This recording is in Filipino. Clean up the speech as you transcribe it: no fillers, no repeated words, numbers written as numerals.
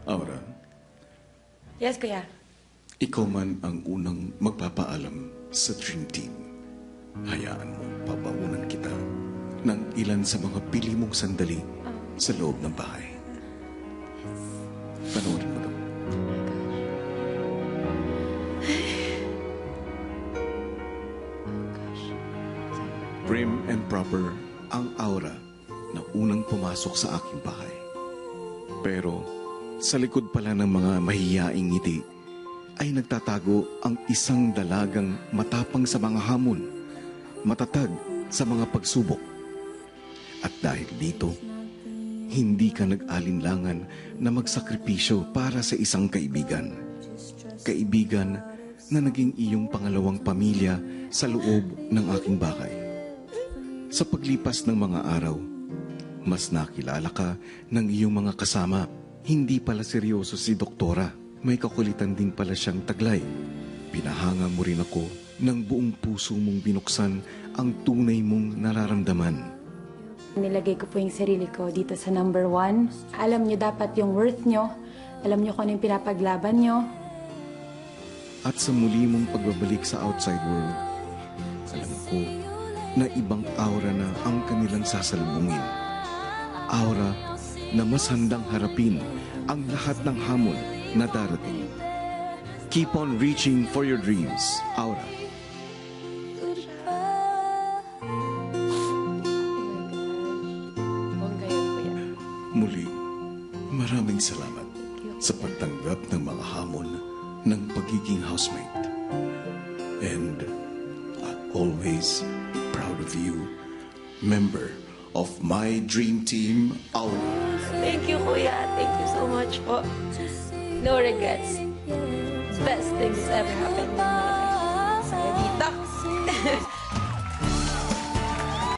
Aura, Yes, kuya. ikaw man ang unang magpapaalam sa Dream Team. Hayaan mo pabaunan kita ng ilan sa mga pili mong sandali sa loob ng bahay. Panoorin mo to. Prim and proper ang aura na unang pumasok sa aking bahay. Pero sa likod pala ng mga mahiyaing ngiti ay nagtatago ang isang dalagang matapang sa mga hamon, matatag sa mga pagsubok. At dahil dito, hindi ka nag-alinlangan na magsakripisyo para sa isang kaibigan. Kaibigan na naging iyong pangalawang pamilya sa loob ng aking bahay. Sa paglipas ng mga araw, mas nakilala ka ng iyong mga kasama. Hindi pala seryoso si Doktora. May kakulitan din pala siyang taglay. Pinahanga mo rin ako ng buong puso mong binuksan ang tunay mong nararamdaman. Nilagay ko po yung sarili ko dito sa number 1. Alam nyo dapat yung worth nyo. Alam nyo kung ano yung pinapaglaban nyo. At sa muli mong pagbabalik sa outside world, alam ko na ibang aura na ang kanilang sasalubungin. Aura na mas handang harapin ang lahat ng hamon na darating. Keep on reaching for your dreams, Aura. Muli, maraming salamat sa pagtanggap ng mga hamon ng pagiging housemate. And always proud of you, member of my dream team, Aura. Thank you, kuya. Thank you so much po. No regrets. Best thing that's ever happened in my life. Dito.